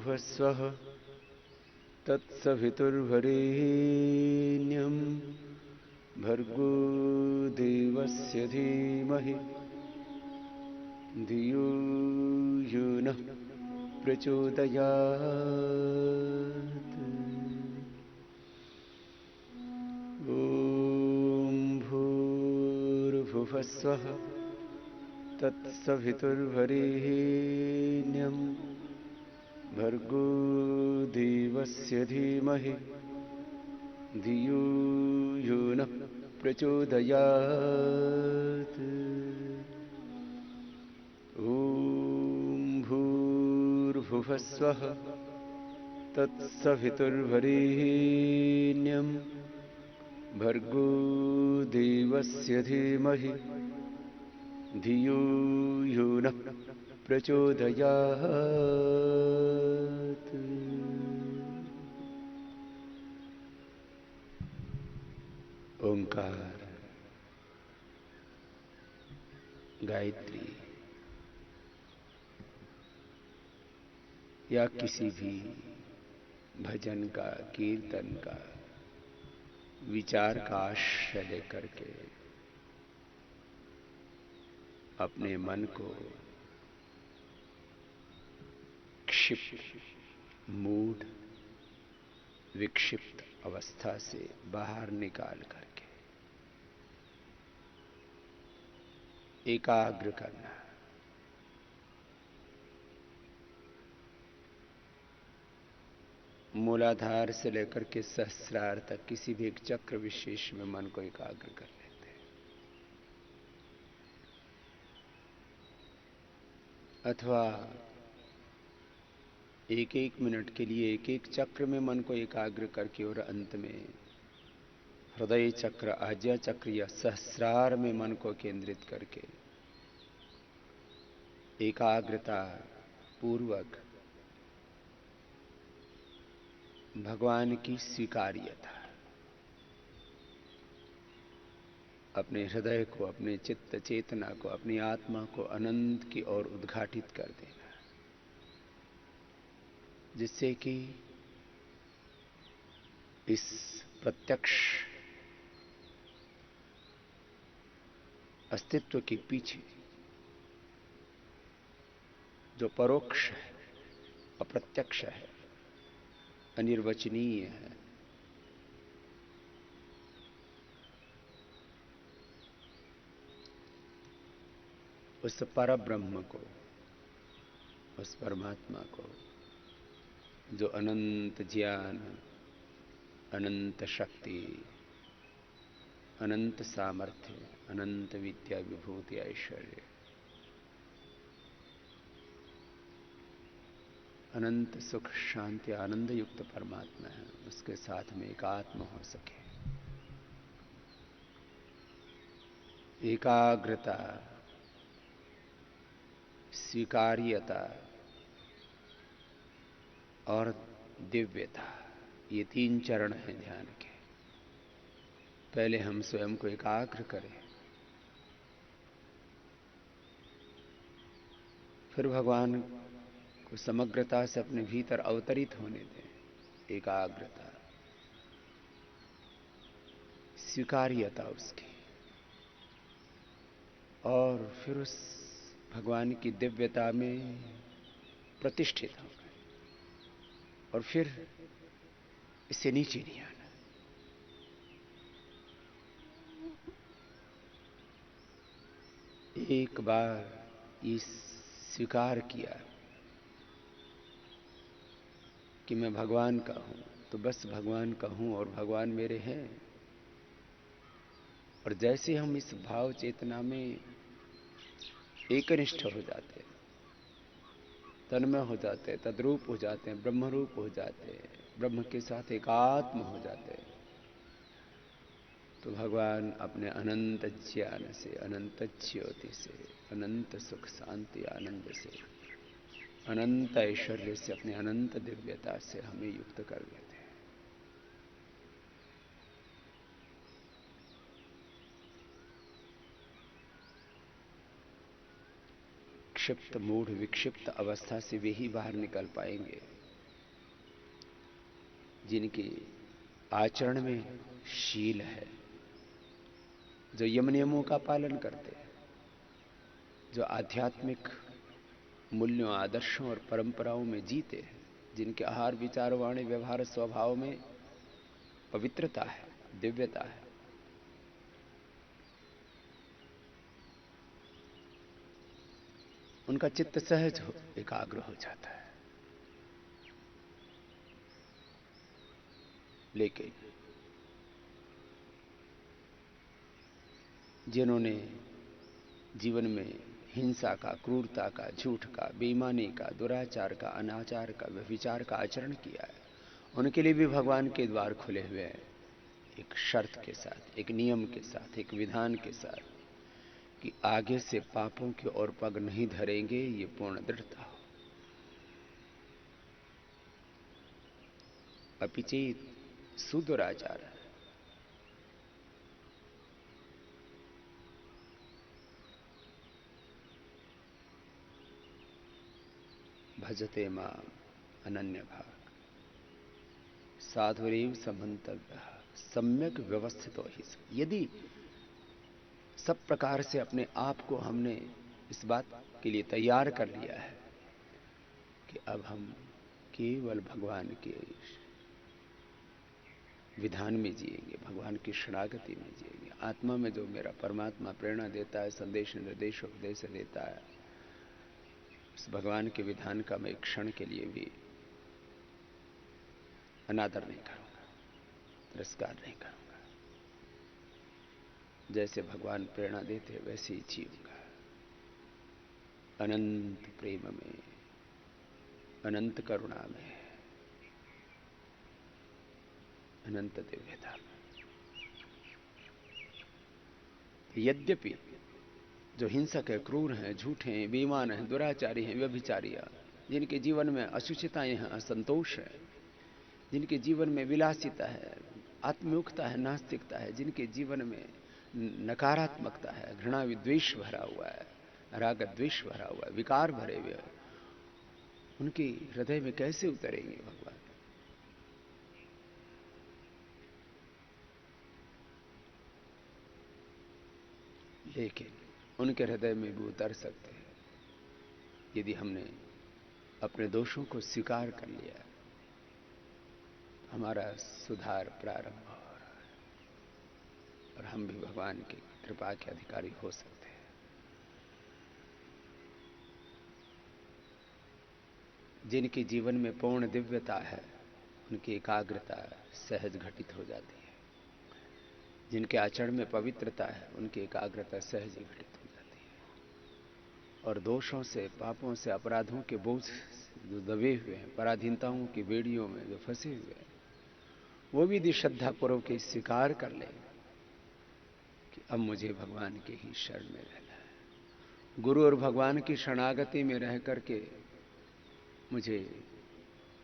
भूर्भुवस्वः तत्सवितुर्वरेण्यं भर्गो देवस्य धीमहि धियो यो नः प्रचोदयात्। ॐ भूर्भुवस्वः तत्सवितुर्वरेण्यं भर्गो देवस्य धीमहि धियो यो नः प्रचोदयात्। ॐ भूर्भुवस्वः तत्सवितुर्वरेण्यं भर्गो देवस्य धीमहि धियो यो नः प्रचोदयात्। ओंकार, गायत्री या किसी भी भजन का, कीर्तन का, विचार का आश्रय लेकर के अपने मन को क्षिप्त, मूढ़, विक्षिप्त अवस्था से बाहर निकाल करके एकाग्र करना। मूलाधार से लेकर के सहस्रार तक किसी भी एक चक्र विशेष में मन को एकाग्र कर लेते हैं, अथवा एक एक मिनट के लिए एक एक चक्र में मन को एकाग्र करके और अंत में हृदय चक्र, आज्ञा चक्र या सहस्रार में मन को केंद्रित करके एकाग्रता पूर्वक भगवान की स्वीकार्यता, अपने हृदय को, अपने चित्त चेतना को, अपनी आत्मा को अनंत की ओर उद्घाटित कर देना, जिससे कि इस प्रत्यक्ष अस्तित्व के पीछे जो परोक्ष है, अप्रत्यक्ष है, अनिर्वचनीय है, उस परब्रह्म को, उस परमात्मा को, जो अनंत ज्ञान, अनंत शक्ति, अनंत सामर्थ्य, अनंत विद्या, विभूति, ऐश्वर्य, अनंत सुख, शांति, आनंद युक्त परमात्मा है, उसके साथ में एकात्म हो सके। एकाग्रता, स्वीकार्यता और दिव्यता, ये तीन चरण हैं ध्यान के। पहले हम स्वयं को एकाग्र करें, फिर भगवान को समग्रता से अपने भीतर अवतरित होने दें। एकाग्रता, स्वीकार्यता उसकी, और फिर उस भगवान की दिव्यता में प्रतिष्ठित हो गए, और फिर इससे नीचे नहीं आना। एक बार ये स्वीकार किया कि मैं भगवान का हूं, तो बस भगवान का हूं और भगवान मेरे हैं। और जैसे हम इस भाव चेतना में एकनिष्ठ हो जाते हैं, तन्मय हो जाते हैं, तद्रूप हो जाते हैं, ब्रह्मरूप हो जाते हैं, ब्रह्म के साथ एकात्म हो जाते हैं। तो भगवान अपने अनंत ज्ञान से, अनंत ज्योति से, अनंत सुख शांति आनंद से, अनंत ऐश्वर्य से, अपने अनंत दिव्यता से हमें युक्त कर देते हैं। क्षिप्त मूढ़ विक्षिप्त अवस्था से वे ही बाहर निकल पाएंगे जिनके आचरण में शील है, जो यम नियमों का पालन करते हैं, जो आध्यात्मिक मूल्यों, आदर्शों और परंपराओं में जीते हैं, जिनके आहार विचार वाणी व्यवहार स्वभाव में पवित्रता है, दिव्यता है। उनका चित्त सहज हो, एकाग्र हो जाता है। लेकिन जिन्होंने जीवन में हिंसा का, क्रूरता का, झूठ का, बेईमानी का, दुराचार का, अनाचार का, व्यभिचार का आचरण किया है, उनके लिए भी भगवान के द्वार खुले हुए हैं, एक शर्त के साथ, एक नियम के साथ, एक विधान के साथ कि आगे से पापों की ओर पग नहीं धरेंगे, ये पूर्ण दृढ़ता हो। अपिचेत सुदुराचार भजते माम अनन्य भाग साधुरेव समंतव्य सम्यक व्यवस्थित ही। यदि सब प्रकार से अपने आप को हमने इस बात के लिए तैयार कर लिया है कि अब हम केवल भगवान के विधान में जिएंगे, भगवान की शरणागति में जिएंगे, आत्मा में जो मेरा परमात्मा प्रेरणा देता है, संदेश निर्देश उपदेश देता है, इस भगवान के विधान का मैं एक क्षण के लिए भी अनादर नहीं करूंगा, तिरस्कार नहीं करूंगा। जैसे भगवान प्रेरणा देते वैसे ही जीऊंगा, अनंत प्रेम में, अनंत करुणा में, अनंत दिव्यता में। यद्यपि जो हिंसक है, क्रूर हैं, झूठे हैं, बेईमान हैं, दुराचारी हैं, व्यभिचारियां, जिनके जीवन में अशुचिताएं हैं, असंतोष है, जिनके जीवन में विलासिता है, आत्मयुक्ता है, नास्तिकता है, जिनके जीवन में नकारात्मकता है, घृणा विद्वेष भरा हुआ है, राग द्वेष भरा हुआ है, विकार भरे हुए हैं, उनके हृदय में कैसे उतरेंगे भगवान? लेकिन उनके हृदय में भी उतर सकते हैं यदि हमने अपने दोषों को स्वीकार कर लिया। हमारा सुधार प्रारंभ हो रहा है और हम भी भगवान की कृपा के अधिकारी हो सकते हैं। जिनके जीवन में पूर्ण दिव्यता है, उनकी एकाग्रता सहज घटित हो जाती है। जिनके आचरण में पवित्रता है, उनकी एकाग्रता सहज ही घटित हो जाती है। और दोषों से, पापों से, अपराधों के बोझ जो दबे हुए हैं, पराधीनताओं की बेड़ियों में जो फंसे हुए हैं, वो भी यदि श्रद्धापूर्वक स्वीकार कर ले कि अब मुझे भगवान के ही शरण में रहना है, गुरु और भगवान की शरणागति में रह करके मुझे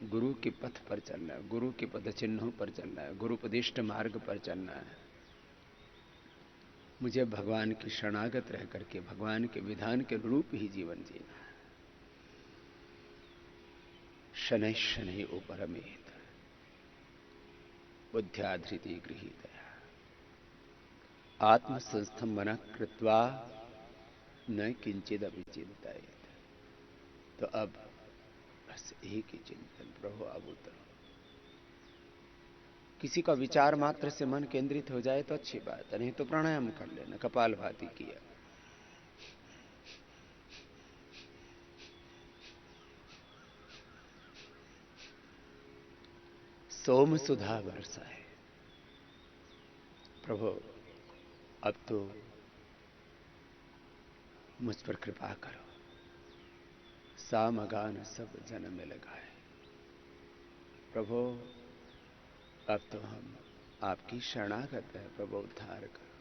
गुरु के पथ पर चलना है, गुरु के पद चिन्हों पर चलना है, गुरुपदिष्ट मार्ग पर चलना है, मुझे भगवान की शरणागत रह करके भगवान के विधान के अनुरूप ही जीवन जीना है। शनैः शनैः उपरमेत बुद्ध्याधृति गृहीतया आत्मसंस्थं मनः कृत्वा न किंचिदपि चिंतयेत्। तो अब बस एक ही चिंतन, प्रभु अब उतरो। किसी का विचार मात्र से मन केंद्रित हो जाए तो अच्छी बात है, नहीं तो प्राणायाम कर लेना, कपालभाति किया। सोम सुधा वर्षा है, प्रभु अब तो मुझ पर कृपा करो। सामगान सब जन में लगाए। प्रभु अब तो हम आपकी शरणागत है। प्रभु उद्धार करो,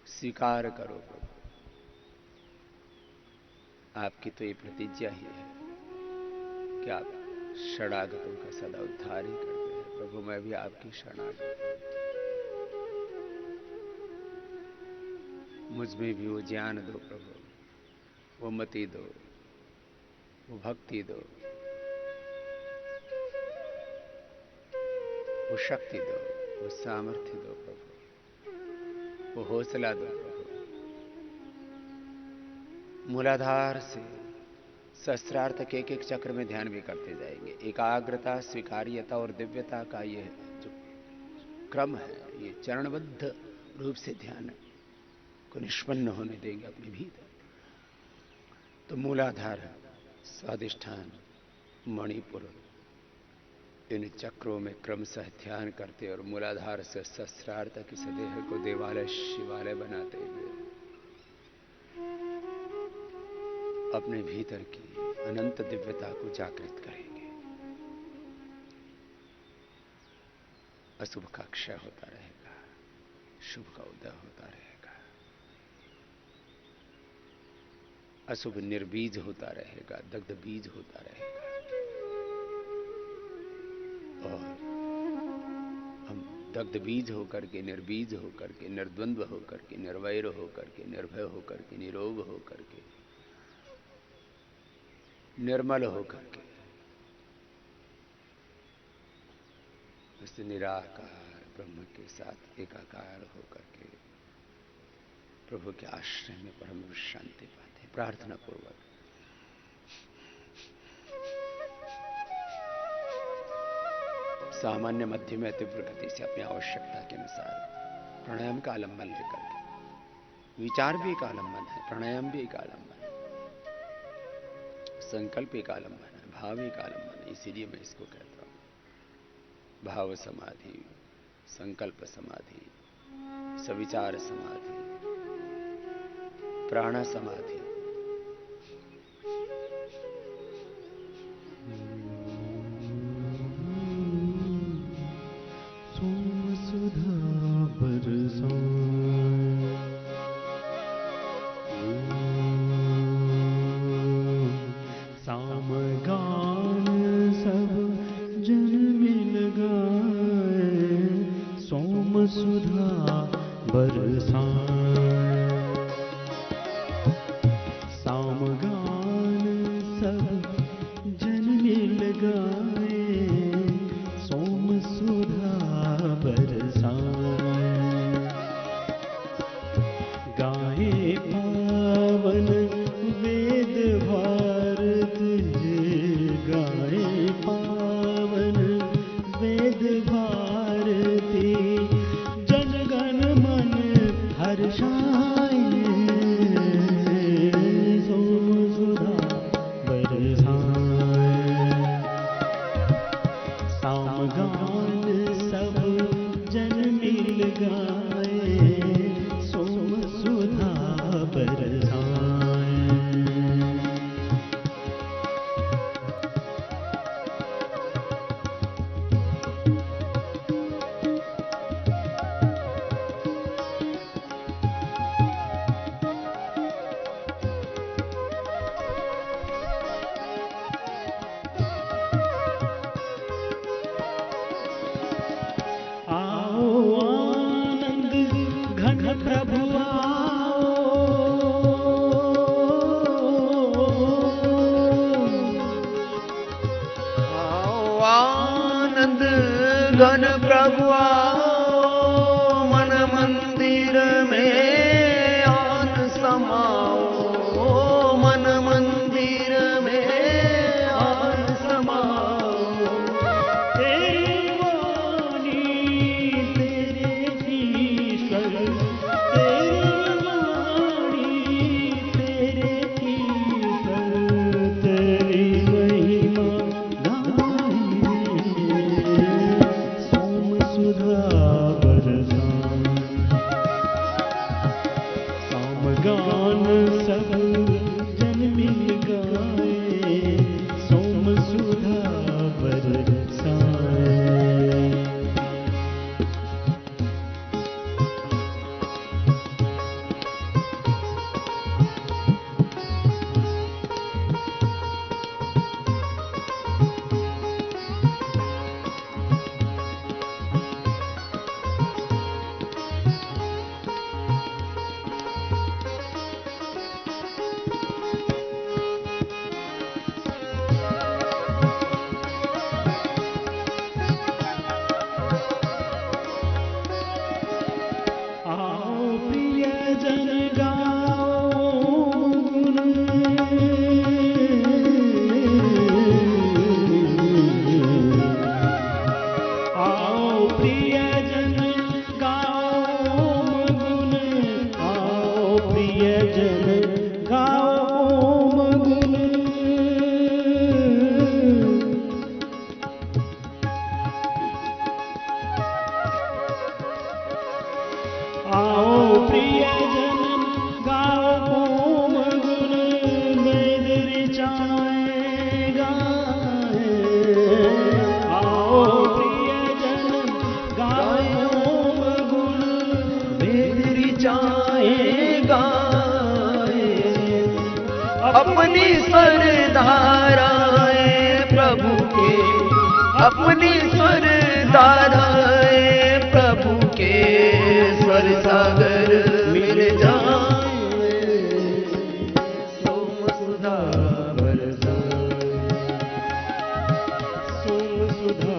स्वीकार करो। प्रभु आपकी तो ये प्रतिज्ञा ही है कि आप शरणागतों का सदा उद्धार ही करते हैं। प्रभु मैं भी आपकी शरणागत हूं। मुझ में भी वो ज्ञान दो प्रभु, वो मति दो, वो भक्ति दो, वो शक्ति दो, वो सामर्थ्य दो प्रभु, वो हौसला दो प्रभु। मूलाधार से सहस्रार्थ एक एक चक्र में ध्यान भी करते जाएंगे। एकाग्रता, स्वीकार्यता और दिव्यता का ये जो क्रम है, ये चरणबद्ध रूप से ध्यान को निष्पन्न होने देंगे अपने भीतर। तो मूलाधार, स्वादिष्ठान, मणिपुर, इन चक्रों में क्रमशः ध्यान करते और मूलाधार से सहस्रार्थ की सदेह को देवालय शिवालय बनाते हुए अपने भीतर की अनंत दिव्यता को जागृत करेंगे। अशुभ का क्षय होता रहेगा, शुभ का उदय होता रहेगा। अशुभ निर्बीज होता रहेगा, दग्ध बीज होता रहेगा। और हम दग्ध बीज होकर के, निर्बीज होकर के, निर्द्वंद्व होकर के, निर्वैर होकर के, निर्भय होकर के, निरोग होकर के, निर्मल होकर के, उस निराकार ब्रह्म के साथ एकाकार होकर के प्रभु के आश्रय में परम शांति पाते। प्रार्थना पूर्वक सामान्य, मध्यम या तीव्र गति से अपनी आवश्यकता के अनुसार प्राणायाम का आलंबन लेकर के, विचार भी एक आलंबन है, प्राणायाम भी एक आलंबन है, संकल्प एक आलंबन है, भाव एक आलंबन है। इसीलिए मैं इसको कहता हूं भाव समाधि, संकल्प समाधि, सविचार समाधि, प्राण समाधि। गान सब जन मिल गाए, सोम सुधा बरसाए। अपनी स्वर धाराएं प्रभु के, अपनी स्वर धाराएं प्रभु के, स्वर सागर मिल जाए, सोम सुधा बरसाए, सोम सुधा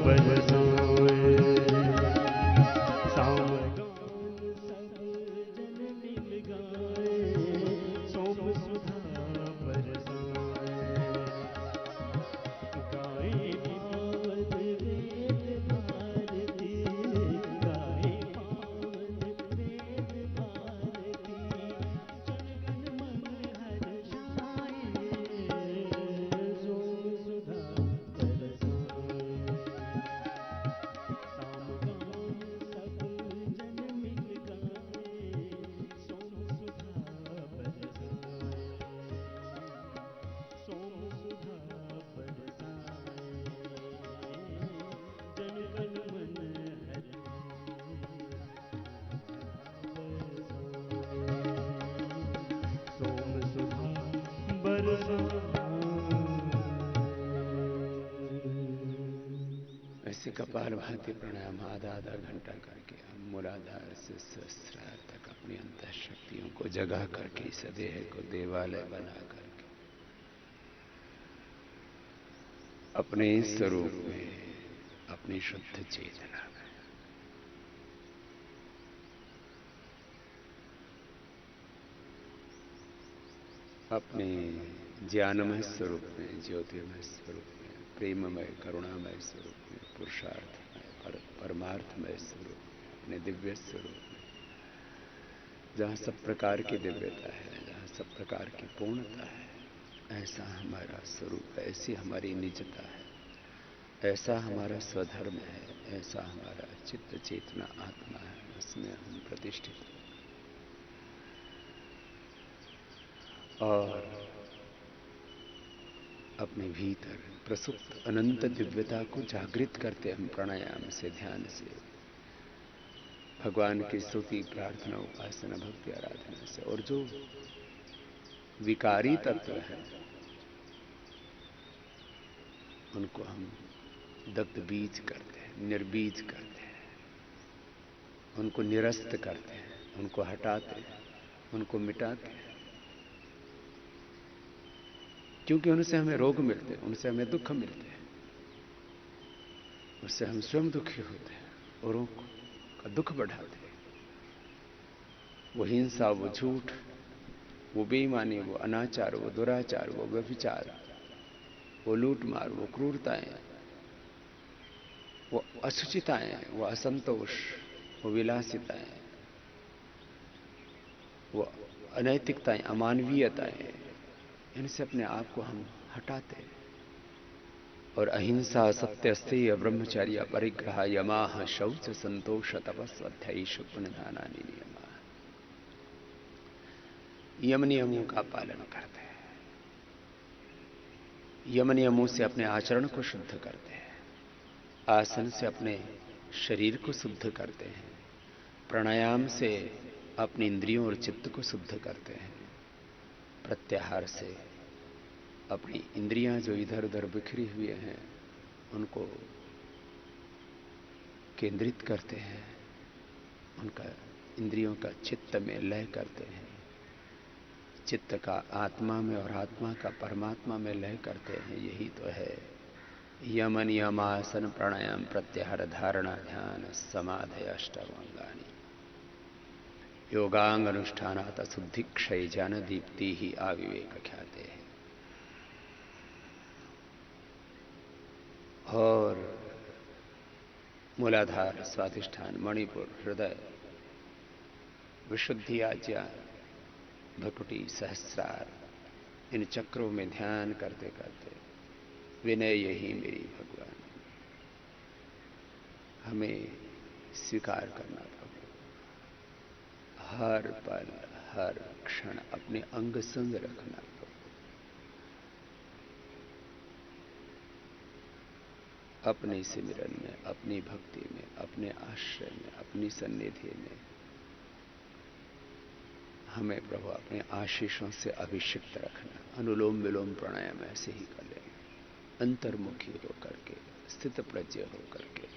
बरसाए। सावन सब जन मिल गाए, सोम सुधा बरसाए। गाए पावन वेद भारती, गाए पावन वेद भारती, जनगण मन हर्षाए, सोम सुधा बरसाए। सामगान सब जन मिल गाए, सोम सुधा बरसाए, सोम सुधा बरसाए, जनगण मन हर्षाए, सोम सुधा बरसाए। ऐसे कपाल भाती प्राणायाम आधा आधा घंटा करके हम मूलाधार से सहस्रार तक अपनी अंतः शक्तियों को जगा करके इस देह को देवालय बना करके अपने स्वरूप में, अपनी शुद्ध चेतना में अपने ज्ञानमय स्वरूप में, ज्योतिर्मय स्वरूप में, प्रेममय करुणामय स्वरूप में, पुरुषार्थमय परमार्थमय स्वरूप में, अपने दिव्य स्वरूप में, जहाँ सब प्रकार की दिव्यता है, जहाँ सब प्रकार की पूर्णता है, ऐसा हमारा स्वरूप है, ऐसी हमारी निजता है, ऐसा हमारा स्वधर्म है, ऐसा हमारा चित्त चेतना आत्मा है, उसमें हम प्रतिष्ठित हैं। और अपने भीतर प्रसुप्त अनंत दिव्यता को जागृत करते हम प्राणायाम से, ध्यान से, भगवान की स्तुति प्रार्थना उपासना भक्ति आराधना से। और जो विकारी तत्व है उनको हम दग्ध बीज करते हैं, निर्बीज करते हैं, उनको निरस्त करते हैं, उनको हटाते हैं, उनको मिटाते हैं, क्योंकि उनसे हमें रोग मिलते हैं, उनसे हमें दुख मिलते हैं, उससे हम स्वयं दुखी होते हैं, औरों का दुख बढ़ाते हैं। वो हिंसा, वो झूठ, वो बेईमानी, वो अनाचार, वो दुराचार, वो व्यभिचार, वो लूटमार, वो क्रूरताएं, वो असुचिताएं, वो असंतोष, वो विलासिताएं, वो अनैतिकताएं, अमानवीयताएं, इनसे अपने आप को हम हटाते हैं। और अहिंसा, सत्य, स्थेय, ब्रह्मचर्य, परिग्रह, यमाह, शौच, संतोष, तपस्वध्यायी, पुण्यदानानि नियमाः, यम नियमों का पालन करते हैं, यम नियमों से अपने आचरण को शुद्ध करते हैं, आसन से अपने शरीर को शुद्ध करते हैं, प्राणायाम से अपनी इंद्रियों और चित्त को शुद्ध करते हैं, प्रत्याहार से अपनी इंद्रियां जो इधर उधर बिखरी हुई हैं उनको केंद्रित करते हैं, उनका इंद्रियों का चित्त में लय करते हैं, चित्त का आत्मा में और आत्मा का परमात्मा में लय करते हैं। यही तो है यम नियमासन प्राणायाम प्रत्याहार धारणा ध्यान समाधि अष्टांगानि। योगांग अनुष्ठानात शुद्धि क्षय ज्ञान दीप्ति ही आविवेक ख्याते हैं। और मूलाधार, स्वाधिष्ठान, मणिपुर, हृदय, विशुद्धि, आज्ञा, भकुटी, सहस्रार, इन चक्रों में ध्यान करते करते विनय यही मेरी भगवान, हमें स्वीकार करना प्रभु, हर पल हर क्षण अपने अंग संग रखना प्रभु, अपने सिमरन में, अपनी भक्ति में, अपने आश्रय में, अपनी सन्निधि में हमें प्रभु अपने आशीषों से अभिषिक्त रखना। अनुलोम विलोम प्राणायाम ऐसे ही कर लेंगे, अंतर्मुखी होकर के, स्थित प्रज्ञ होकर के।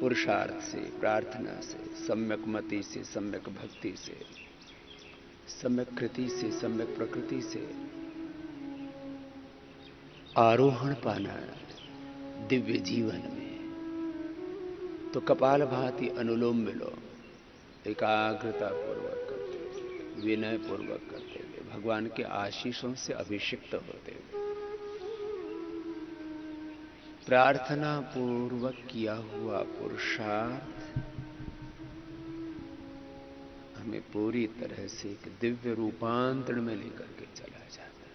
पुरुषार्थ से, प्रार्थना से, सम्यक मति से, सम्यक भक्ति से, सम्यक कृति से, सम्यक प्रकृति से आरोहण पाना दिव्य जीवन में। तो कपाल भाती अनुलोम विलोम एकाग्रता पूर्वक करते हुए, विनय पूर्वक करते हुए, भगवान के आशीषों से अभिषिक्त होते हुए, प्रार्थना पूर्वक किया हुआ पुरुषार्थ हमें पूरी तरह से एक दिव्य रूपांतरण में लेकर के चला जाता है।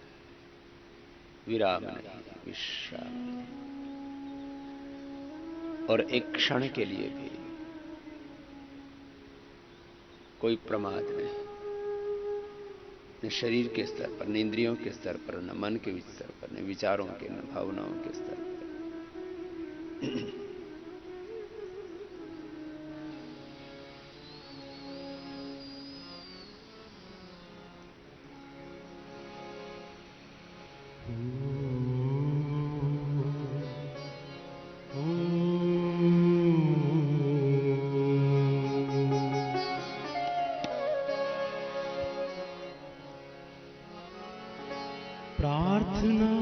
विराम नहीं, विश्राम नहीं, और एक क्षण के लिए भी कोई प्रमाद नहीं, न शरीर के स्तर पर, न इंद्रियों के स्तर पर, न मन के स्तर पर, न विचारों के, न भावनाओं के स्तर पर। प्रार्थना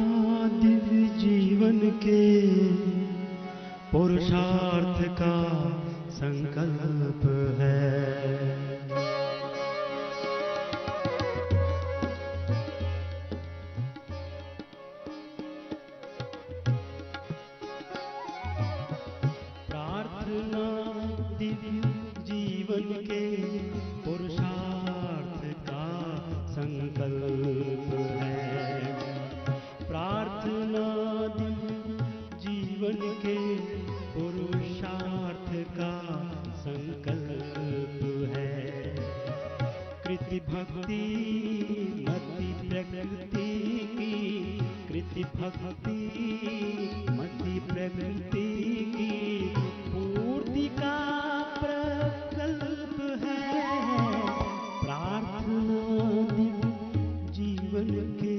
दिव्य जीवन के पुरुषार्थ का संकल्प है। प्रार्थना दिव्य जीवन के पुरुषार्थ का संकल्प है। प्रार्थना दिव्य जीवन के पुरुषार्थ का संकल्प है। कृति भक्ति मति प्रकृति की, कृति भक्ति मति प्रकृति की पूर्ति का प्रकल्प है। प्रार्थना दिव्य जीवन के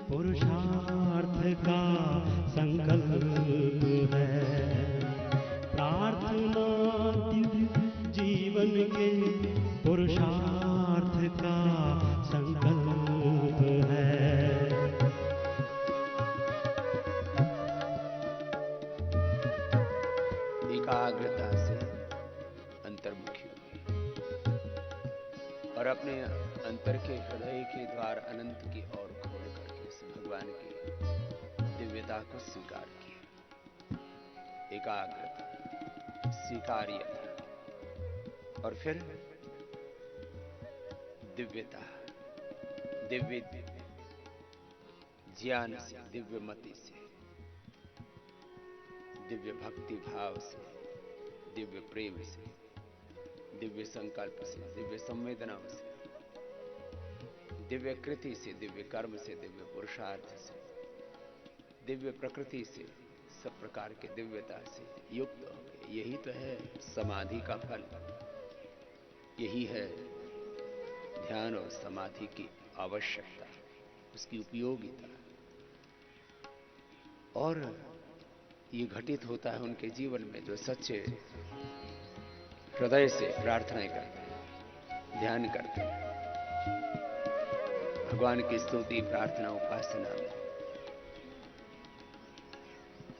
पुरुषार्थ का संकल्प है। प्रार्थना दिव्य जीवन के पुरुषार्थ का संकल्प है। एकाग्रता से अंतर्मुखी हुई और अपने अंतर के हृदय के द्वार अनंत की ओर खोल करके इस भगवान की दिव्यता को स्वीकार किया। एकाग्रता, स्वीकार्यता, और फिर दिव्यता, दिव्य ज्ञान से, दिव्य मति से, दिव्य भक्ति भाव से, दिव्य प्रेम से, दिव्य संकल्प से, दिव्य संवेदनाओं से, दिव्य कृति से, दिव्य कर्म से, दिव्य पुरुषार्थ से, दिव्य प्रकृति से, सब प्रकार के दिव्यता से युक्त हो गए। यही तो है समाधि का फल, यही है ध्यान और समाधि की आवश्यकता, उसकी उपयोगिता। और ये घटित होता है उनके जीवन में जो सच्चे हृदय से प्रार्थनाएं करते हैं, ध्यान करते हैं, भगवान की स्तुति प्रार्थना उपासना में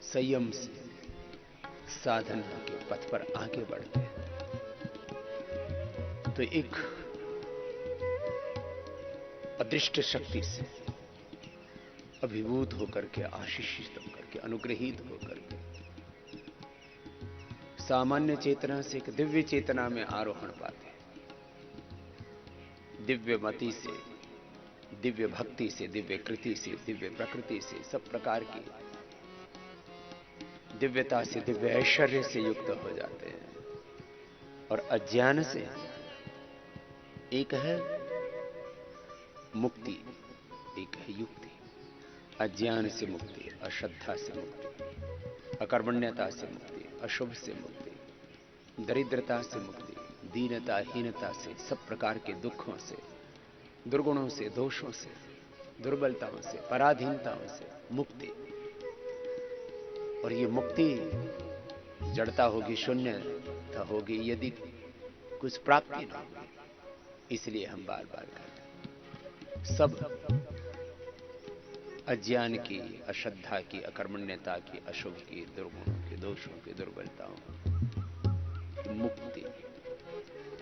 संयम से साधना के पथ पर आगे बढ़ते हैं। तो एक अदृष्ट शक्ति से अभिभूत होकर के, आशीषित होकर के, अनुग्रहित होकर के सामान्य चेतना से एक दिव्य चेतना में आरोहण पाते हैं। दिव्य मति से, दिव्य भक्ति से, दिव्य कृति से, दिव्य प्रकृति से, सब प्रकार की दिव्यता से, दिव्य ऐश्वर्य से युक्त हो जाते हैं। और अज्ञान से एक है मुक्ति, एक है युक्ति। अज्ञान से मुक्ति, अश्रद्धा से मुक्ति, अकर्मण्यता से मुक्ति, अशुभ से मुक्ति, दरिद्रता से मुक्ति, दीनता हीनता से, सब प्रकार के दुखों से, दुर्गुणों से, दोषों से, दुर्बलताओं से, पराधीनताओं से मुक्ति। और ये मुक्ति जड़ता होगी, शून्यता होगी यदि कुछ प्राप्ति न होगी। इसलिए हम बार बार कहते हैं सब अज्ञान की, अश्रद्धा की, अकर्मण्यता की, अशुभ की, दुर्गुणों की, दोषों की, दुर्बलताओं की मुक्ति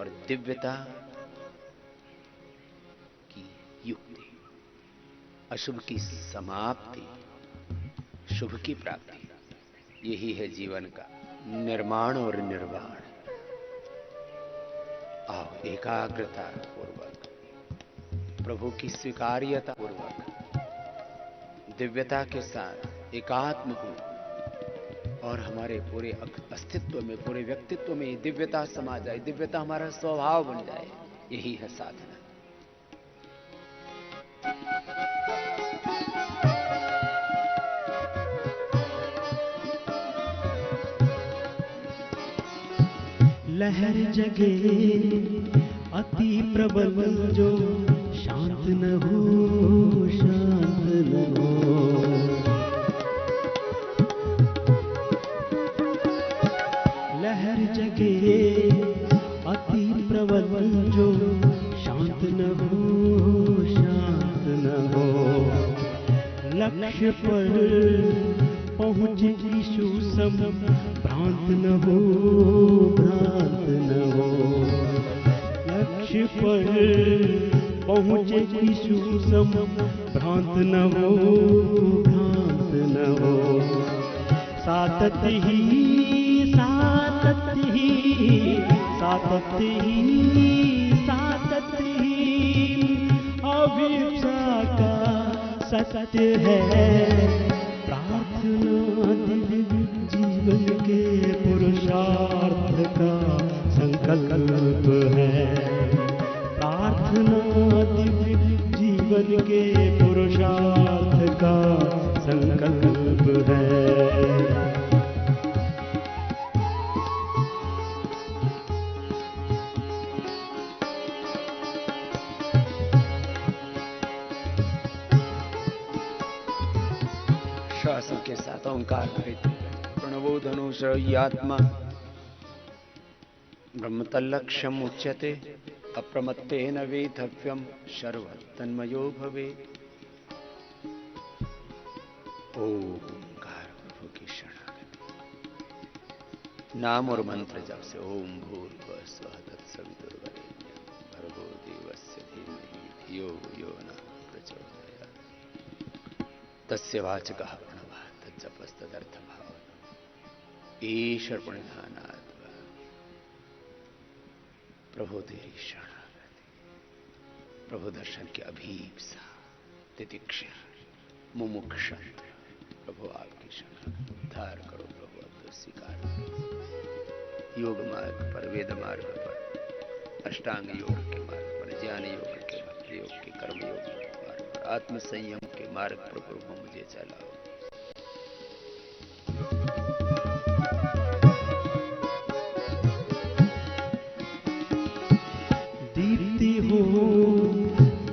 और दिव्यता की युक्ति, अशुभ की समाप्ति, शुभ की प्राप्ति। यही है जीवन का निर्माण और निर्वाण। आओ एकाग्रता पूर्वक, प्रभु की स्वीकार्यता पूर्वक, दिव्यता के साथ एकात्म हो और हमारे पूरे अस्तित्व में, पूरे व्यक्तित्व में दिव्यता समा जाए, दिव्यता हमारा स्वभाव बन जाए। यही है साधना। लहर जगे अति प्रबल जो शांत न हो, शांत न हो। लहर जगे अति प्रबल जो शांत न हो, शांत न हो। लक्ष्य पर पहुँच यीशु सम भ्रांत न हो, भ्रांत न हो। लक्ष्य पर पहुँच यीशु सम भ्रांत न हो, भ्रांत न हो। सातत्य ही, सातत्य ही, सातत्य ही, सातत्य ही अभिप्सा का सत्य है। प्रार्थना दिव्य जीवन के पुरुषार्थ का संकल्प है। प्रार्थना दिव्य जीवन के पुरुषार्थ का संकल्प है। श्वासों के साथ ओंकार कहते प्रणवो धनुषयात्मा ब्रह्मतल्लक्ष्यम उच्यते अप्रमत्तेन वेधव्यम सर्वतन्मयो भवेत्। ओंकार प्रभु की शरणागति। नाम और मंत्र जप से ओम भूर्भुवः स्वः तत्सवितुर्वरेण्यं भर्गो देवस्य धीमहि धियो यो नः प्रचोदयात्। तस्य वाचकः प्रणवः तज्जपस्तदर्थभावः। ईश्वर प्रणिधानात् प्रभु तेरी शरणागति, प्रभु दर्शन की अभीप्सा, तितिक्षा, मुमुक्षा, प्रभु आपकी शरणागति उद्धार करो प्रभु, अब तो स्वीकार करो। योग मार्ग पर, वेद मार्ग पर, अष्टांग योग के मार्ग पर, ज्ञान योग के भक्ति योग के, कर्म योग के मार्ग पर, आत्म संयम के मार्ग पर प्रभु मुझे चलाओ। दीप्ति हो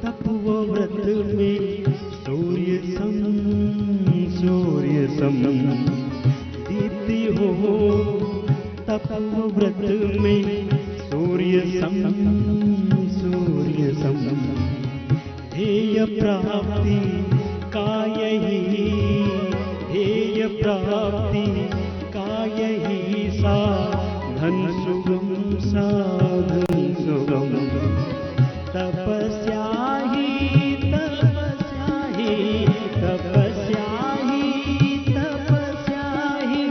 तपव्रत में सूर्य सम, दीप्ति हो तपव्रत में सूर्य सम, ध्येय प्राप्ति का यही, ध्येय प्राप्ति का यही साधन सुगम, साधन सुगम, तपस्या ही, तपस्या ही, तपस्या ही, तपस्या ही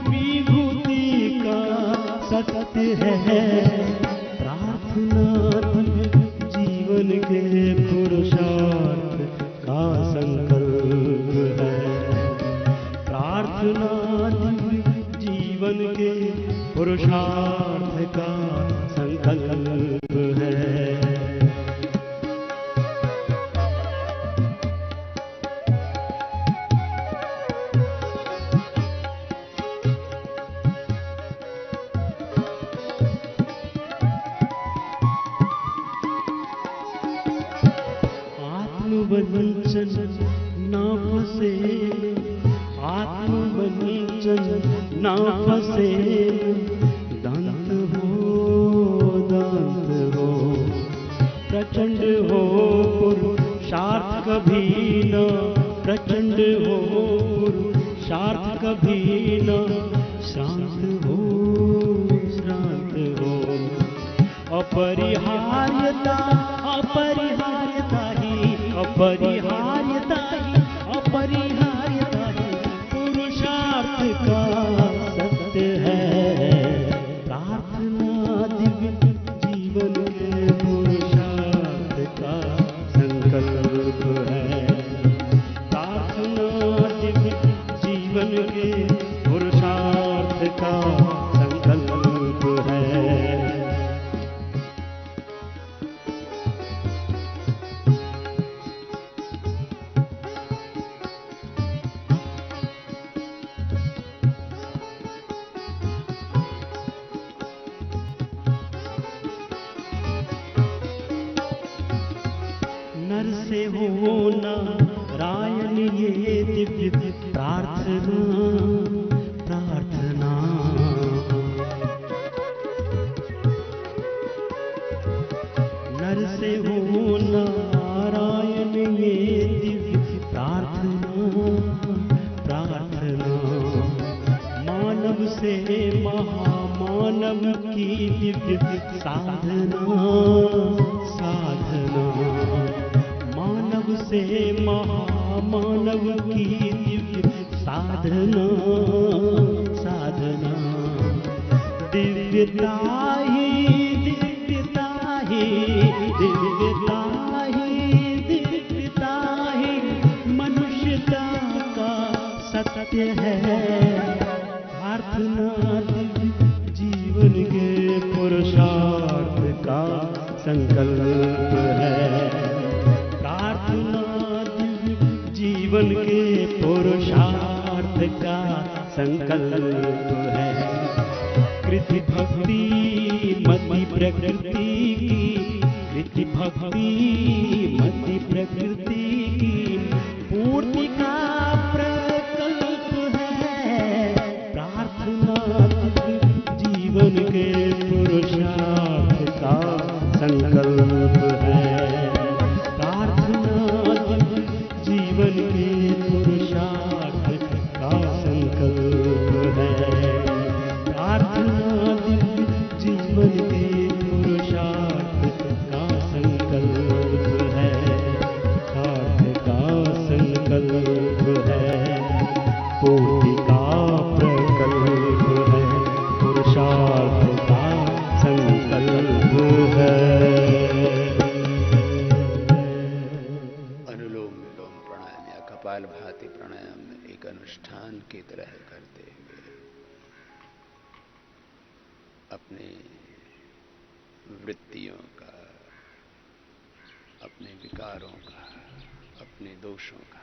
विभूति का सत्य है। प्रार्थना जीवन के पुरुषार्थ का संकल्प है, प्रार्थना जीवन के पुरुषार्थ का संकल्प है। आत्मवंचन ना फंसे, आत्मवंचन ना फंसे, दांत हो प्रचंड हो पुरुषार्थ कभी न, प्रचंड हो पुरुषार्थ कभी न, शांत हो, श्रांत हो, अपरिहार्यता, अपरिहार्यता ही, अपरिहार्यता ही, अपरिहार्यता ही पुरुषार्थ का सत्य है। प्रार्थना दिव्य जीवन के पुरुषार्थ का संकल्प है, प्रार्थना दिव्य जीवन के पुरुषार्थ का संकल्प है। नर से हो नारायण ये दिव्य प्रार्थना, प्रार्थना नर से हो नारायण ये दिव्य प्रार्थना, प्रार्थना मानव से महामानव की दिव्य साधना, साधना मानव से महामानव की दिव्य साधना, साधना दिव्यता ही, दिव्यता ही, दिव्यता ही, दिव्यता ही मनुष्यता का सत्य है। प्रार्थना जीवन के पुरुषार्थ का संकल्प है, प्रार्थना जीवन के पुरुषार्थ का संकल्प है। कृति भक्ति मति प्रकृति की, कृति भक्ति मति प्रकृति की पूर्ति का प्रकल्प है। प्रार्थना जीवन के पुरुषार्थ का संकल्प है, प्रार्थना जीवन के पुरुषार्थ का संकल्प है, प्रार्थना जीवन के पुरुषार्थ का संकल्प है, अर्थ का संकल्प है, पूर्ति का प्रकल्प है। अपने वृत्तियों का, अपने विकारों का, अपने दोषों का,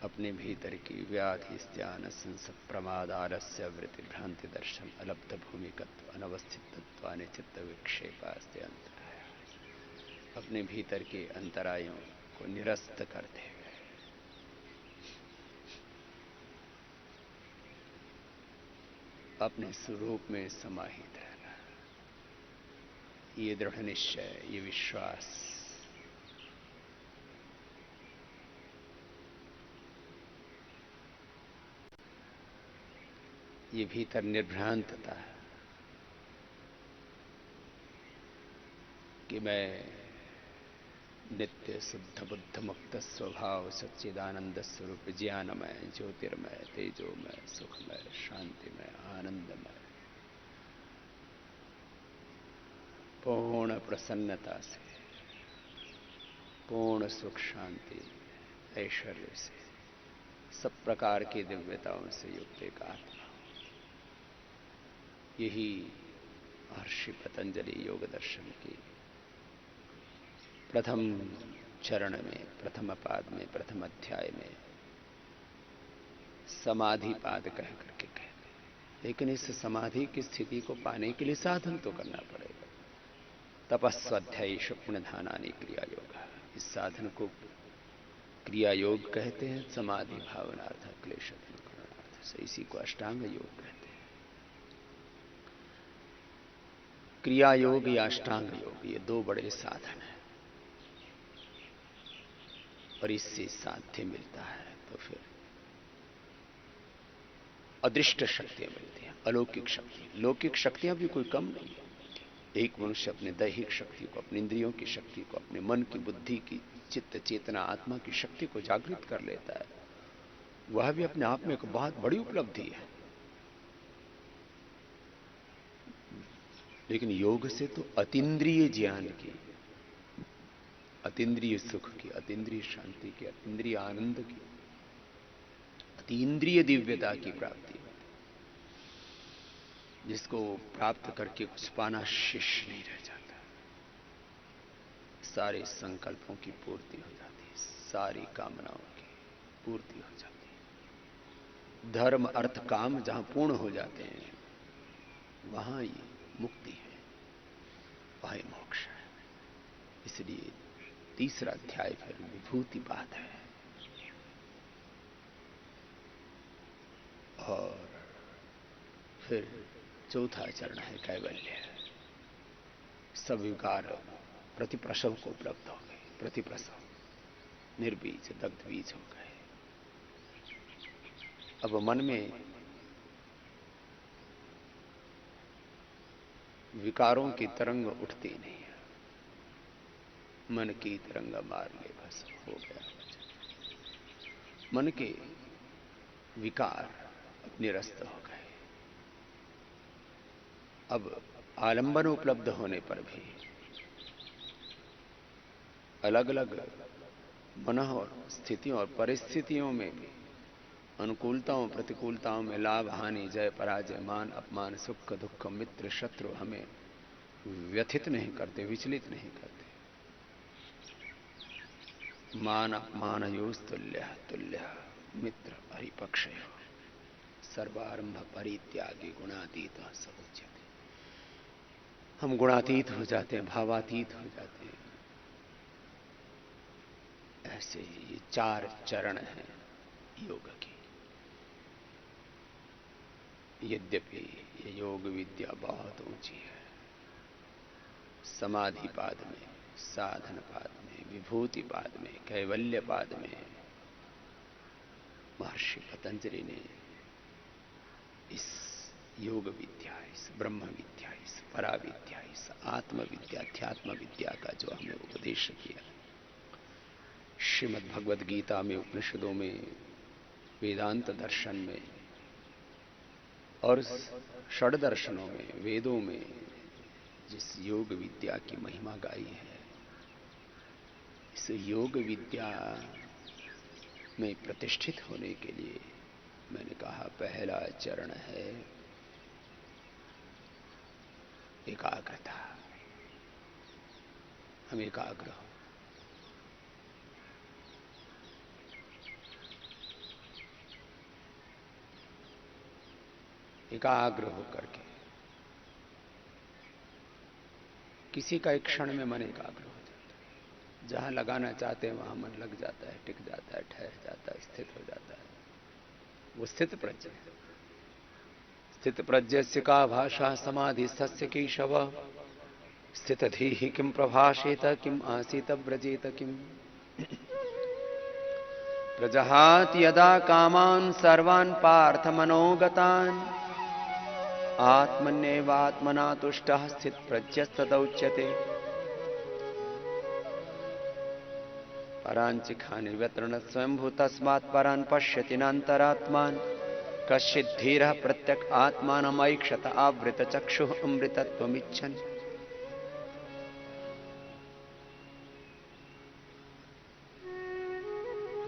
अपने भीतर की व्याधि ज्ञान संसत प्रमादारस्य वृत्ति भ्रांति दर्शन अलब्ध भूमिकत्व अनवस्थित तत्व अनिचित्त विक्षेपास्ते अंतराय, अपने भीतर के अंतरायों को निरस्त करते हुए अपने स्वरूप में समाहित रहना, ये दृढ़ निश्चय, ये विश्वास, ये भीतर निर्भ्रांतता कि मैं नित्य शुद्ध बुद्ध मुक्त स्वभाव सच्चिदानंद स्वरूप ज्ञानमय ज्योतिर्मय तेजोमय सुखमय शांतिमय आनंदमय पूर्ण प्रसन्नता से, पूर्ण सुख शांति ऐश्वर्य से, सब प्रकार की दिव्यताओं से युक्त एक आत्मा। यही महर्षि पतंजलि योग दर्शन की प्रथम चरण में, प्रथम पाद में, प्रथम अध्याय में समाधि पाद कह करके कहते। लेकिन इस समाधि की स्थिति को पाने के लिए साधन तो करना पड़ेगा। तपस्वाध्यायी स्वप्नधानानि क्रिया योग, इस साधन को क्रिया योग कहते हैं। समाधि भावनार्थ क्लेश करणार्थ से इसी को अष्टांग योग कहते हैं। क्रिया योग या अष्टांग योग, ये दो बड़े साधन हैं और इससे साध्य मिलता है तो फिर अदृष्ट शक्तियां मिलती हैं, अलौकिक शक्ति। लौकिक शक्तियां भी कोई कम नहीं है। एक मनुष्य अपने दैहिक शक्ति को, अपने इंद्रियों की शक्ति को, अपने मन की, बुद्धि की, चित्त चेतना आत्मा की शक्ति को जागृत कर लेता है, वह भी अपने आप में एक बहुत बड़ी उपलब्धि है। लेकिन योग से तो अतीन्द्रिय ज्ञान की, अतीन्द्रिय सुख की, अतीन्द्रिय शांति की, अतीन्द्रिय आनंद की, अतीन्द्रिय दिव्यता की प्राप्ति होती, जिसको प्राप्त करके कुछ पाना शेष नहीं रह जाता। सारे संकल्पों की पूर्ति हो जाती है, सारी कामनाओं की पूर्ति हो जाती है। धर्म अर्थ काम जहां पूर्ण हो जाते हैं वहां ये मुक्ति है, वहां मोक्ष है। इसलिए तीसरा अध्याय फिर विभूति बात है और फिर चौथा चरण है कैवल्य। सब विकार प्रतिप्रसव को उपलब्ध हो गए, प्रतिप्रसव निर्बीज दग्ध बीज हो गए। अब मन में विकारों की तरंग उठती नहीं है, मन की तरंग मार ले बस हो गया। मन के विकार अब निरस्त हो गए। अब आलंबन उपलब्ध होने पर भी अलग अलग मन और स्थितियों और परिस्थितियों में भी, अनुकूलताओं प्रतिकूलताओं में, लाभ हानि, जय पराजय, मान अपमान, सुख दुख, मित्र शत्रु हमें व्यथित नहीं करते, विचलित नहीं करते। मान अपमानयोस् तुल्य तुल्य मित्र हरिपक्षयो सर्वारंभ परित्यागी गुणातीत स उच्यते। हम गुणातीत हो जाते हैं, भावातीत हो जाते हैं। ऐसे ये चार चरण हैं योग की। यद्यपि ये योग विद्या बहुत ऊंची है, समाधि पाद में, साधन पाद में, विभूति पाद में, कैवल्य पाद में महर्षि पतंजलि ने इस योग विद्या, इस ब्रह्म विद्या, इस परा विद्या, इस आत्म विद्या, अध्यात्म विद्या का जो हमें उपदेश किया, श्रीमद् भगवद गीता में, उपनिषदों में, वेदांत दर्शन में और षड दर्शनों में, वेदों में जिस योग विद्या की महिमा गाई है, इस योग विद्या में प्रतिष्ठित होने के लिए मैंने कहा पहला चरण है एकाग्रता, हम एकाग्र हो। एकाग्र होकर के किसी का एक क्षण में मन एकाग्र हो जाता है। जहां लगाना चाहते हैं वहां मन लग जाता है, टिक जाता है, ठहर जाता है, स्थित हो जाता है। वो स्थित प्रज्ञ है। स्थित प्रज्ञस्य का भाषा समाधि सस्य केशव, स्थित धीहि किम प्रभाषेत किम आसीत व्रजेत किम। प्रजहाति यदा कामान् सर्वान् पार्थ मनोगतान्, आत्मन्येवात्मना तुष्टः स्थित प्रज्ञस्तदौच्यते। परांचिखानि व्यतृण स्वयंभू तस्मात् परान् पश्यति नान्तरात्मान्, कश्चित् धीरः प्रत्यक् आत्मानमैक्षत आवृत चक्षुः अमृतत्वमिच्छन्।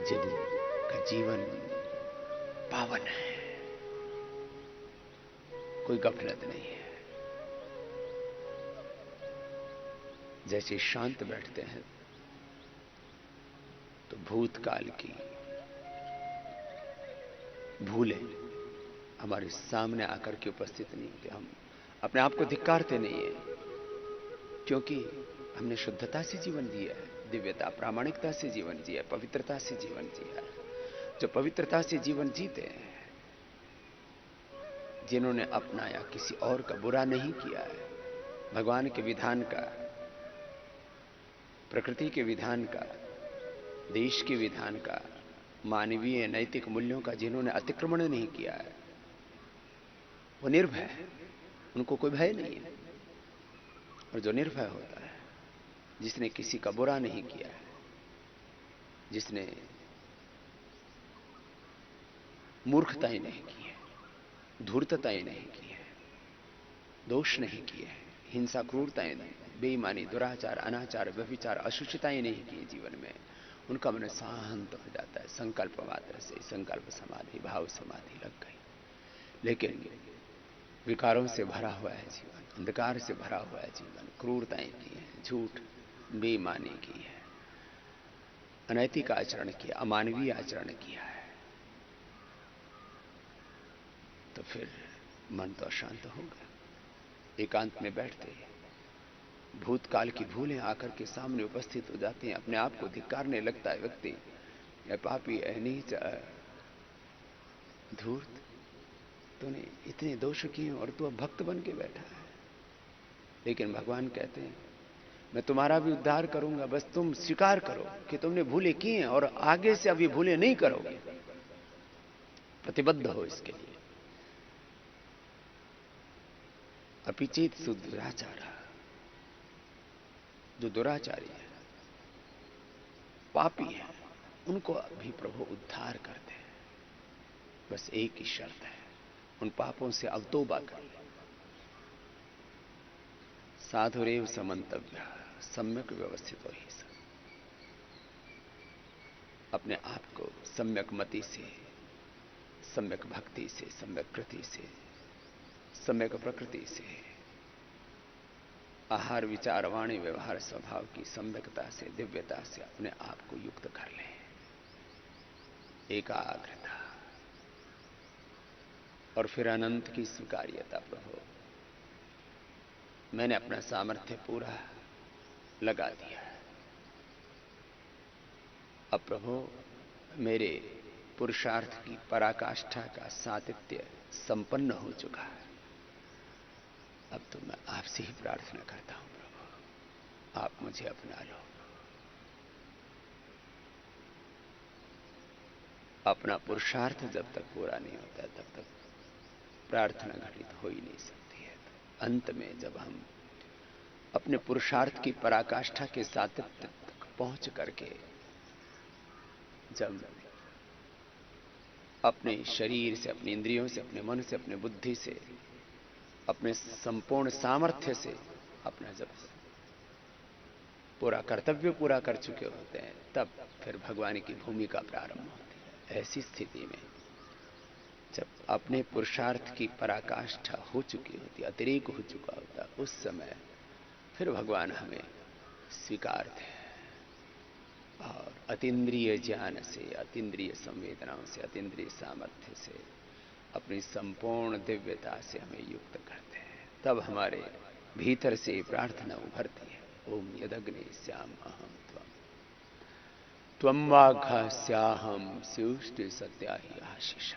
जिनका जीवन पावन है, कोई गफलत नहीं है, जैसे शांत बैठते हैं तो भूतकाल की भूलें हमारे सामने आकर के उपस्थित नहीं होते। हम अपने आप को धिक्कारते नहीं है, क्योंकि हमने शुद्धता से जीवन जिया है, दिव्यता प्रामाणिकता से जीवन जिया है, पवित्रता से जीवन जिया है। जो पवित्रता से जीवन जीते हैं, जिन्होंने अपनाया किसी और का बुरा नहीं किया है, भगवान के विधान का, प्रकृति के विधान का, देश के विधान का, मानवीय नैतिक मूल्यों का जिन्होंने अतिक्रमण नहीं किया है, वो निर्भय है, उनको कोई भय नहीं है। और जो निर्भय होता है, जिसने किसी का बुरा नहीं किया है, जिसने मूर्खताएं नहीं की है, धूर्तताएं नहीं की है, दोष नहीं किए हैं, हिंसा क्रूरताएं नहीं, बेईमानी, दुराचार, अनाचार, व्यभिचार, अशुचिताएं नहीं की जीवन में, उनका मन शांत हो जाता है। संकल्प मात्र से संकल्प समाधि, भाव समाधि लग गई। लेकिन विकारों से भरा हुआ है जीवन, अंधकार से भरा हुआ है जीवन, क्रूरताएं की है, झूठ बेईमानी की है, अनैतिक आचरण किया, अमानवीय आचरण किया है, तो फिर मन तो अशांत होगा। एकांत में बैठते ही भूतकाल की भूलें आकर के सामने उपस्थित हो जाती हैं। अपने आप को धिक्कारने लगता है व्यक्ति, है पापी, है नीच, धूर्त, तूने इतने दोष किए और तू अब भक्त बन के बैठा है। लेकिन भगवान कहते हैं मैं तुम्हारा भी उद्धार करूंगा, बस तुम स्वीकार करो कि तुमने भूले की हैं और आगे से अभी भूले नहीं करोगे, प्रतिबद्ध हो इसके लिए। अपिचेत सुदुराचार, जो दुराचारी है, पापी है, उनको अभी प्रभु उद्धार करते हैं। बस एक ही शर्त है, उन पापों से अब तौबा कर ले। साधुरेव समंतव्य, सम्यक व्यवस्थित हो ही सब। अपने आप को सम्यक मति से, सम्यक भक्ति से, सम्यक कृति से, सम्यक प्रकृति से, आहार विचार वाणी व्यवहार स्वभाव की सम्यकता से, दिव्यता से अपने आप को युक्त कर ले। एकाग्रता और फिर अनंत की स्वीकार्यता। प्रभु मैंने अपना सामर्थ्य पूरा लगा दिया, अब प्रभु मेरे पुरुषार्थ की पराकाष्ठा का सातत्य संपन्न हो चुका है। अब तो मैं आपसे ही प्रार्थना करता हूं प्रभु, आप मुझे अपना लो। अपना पुरुषार्थ जब तक पूरा नहीं होता तब तक प्रार्थना घटित हो ही नहीं सकती है। तो अंत में जब हम अपने पुरुषार्थ की पराकाष्ठा के सातत्य तक पहुंच करके जब अपने शरीर से, अपने इंद्रियों से, अपने मन से, अपने बुद्धि से, अपने संपूर्ण सामर्थ्य से अपना जब पूरा कर्तव्य पूरा कर चुके होते हैं, तब फिर भगवान की भूमिका प्रारंभ होती है। ऐसी स्थिति में जब अपने पुरुषार्थ की पराकाष्ठा हो चुकी होती, अतिरेक हो चुका होता, उस समय फिर भगवान हमें स्वीकारते हैं और अतीन्द्रिय ज्ञान से, अतीन्द्रिय संवेदनाओं से, अतीन्द्रिय सामर्थ्य से, अपनी संपूर्ण दिव्यता से हमें युक्त करते हैं। तब हमारे भीतर से प्रार्थना उभरती है, ओम यदग्नि श्याम अहम त्वम त्वं वाघस्याहम स्युष्टि सत्या ही आशीष।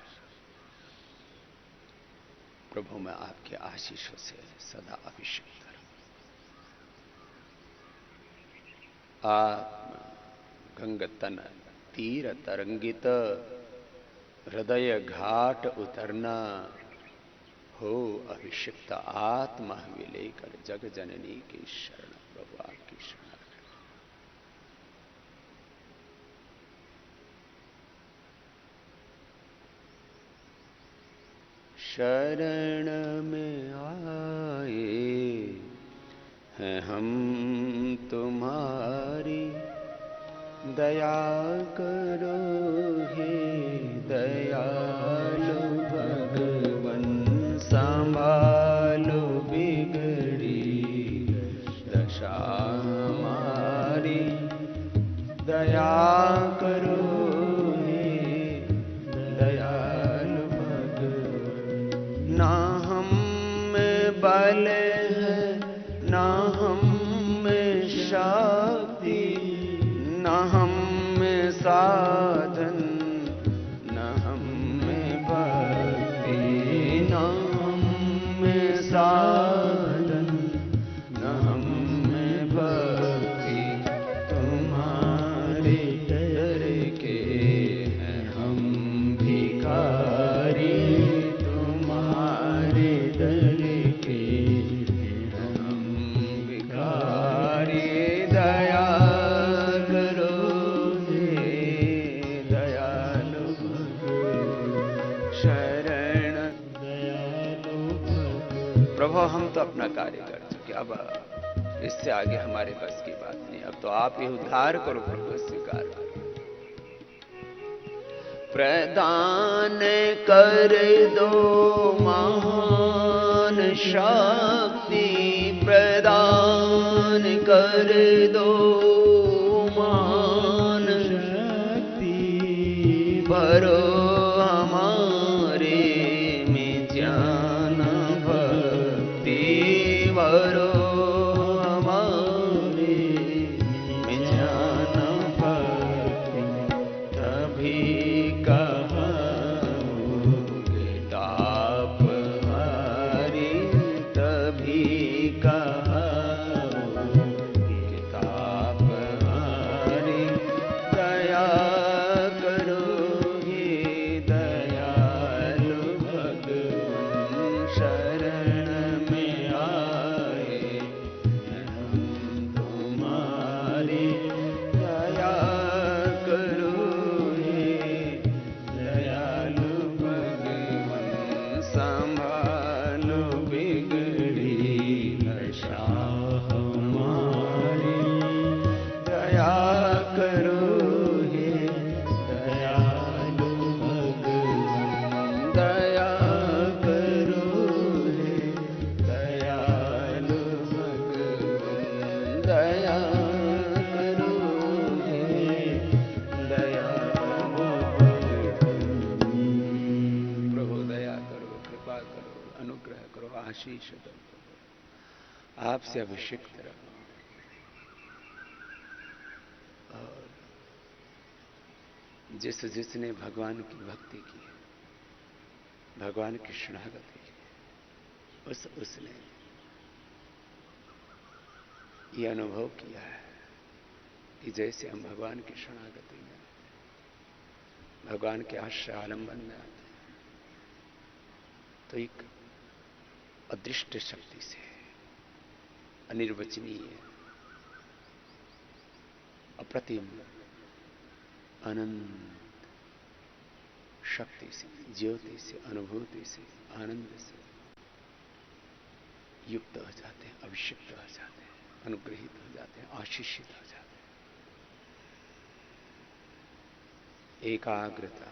प्रभु मैं आपके आशीषों से सदा अभिषिक्त रहूं। आत्मा गंगतन तीर तरंगित हृदय घाट उतरना हो अभिषिक्त आत्मा विलेकर जग जननी की शरण। प्रभु आपकी शरण शरण में आए हैं हम तुम्हारी, दया करो हे दयालु भगवन, संभालो बिगड़ी दशा हमारी, दया करो हे दयालु भगवन। ना हम में बल है, ना हम में शक्ति, न हम में साधन, न हम में भक्ति, न हम में साधन, न हम में भक्ति। तुम्हारे डर के हैं हम भिखारी, तुम्हारे डर के हैं हम भिखारी। दया प्रभु हम तो अपना कार्य कर चुके, अब इससे आगे हमारे बस की बात नहीं। अब तो आप ही उद्धार करो प्रभु, स्वीकार करो। प्रदान कर दो महान शक्ति, प्रदान कर दो महान शक्ति, भरो हमारे में ज्ञान भक्ति, भरो हमारे में ज्ञान भक्ति। तभी कहोगे ताप हारी, तभी कहोगे ताप हारी। दया करो हे दयालु भगवन, शरण में आए हैं हम तुम्हारी। दया करो हे दयालु भगवन, संभालो बिगड़ी दशा हमारी। दया करो हे दयालु भगवन, दया करो हे दयालु भगवन, दया करो हे दयालु भगवन। प्रभु दया करो, कृपा करो, अनुग्रह करो, आशीष दो। आपसे अभिषिक्त रहो और जिसने भगवान की भक्ति की, भगवान की शरणागति की, उसने ये अनुभव किया है कि जैसे हम भगवान की शरणागति में, भगवान के आश्रय आलंबन में आते हैं, तो एक अदृष्ट शक्ति से, अनिर्वचनीय, अप्रतिम, अनंत शक्ति से, ज्योति से, अनुभूति से, आनंद से युक्त हो जाते हैं, अभिषिक्त हो जाते हैं, अनुग्रहित हो जाते हैं, आशीषित हो जाते हैं। एकाग्रता,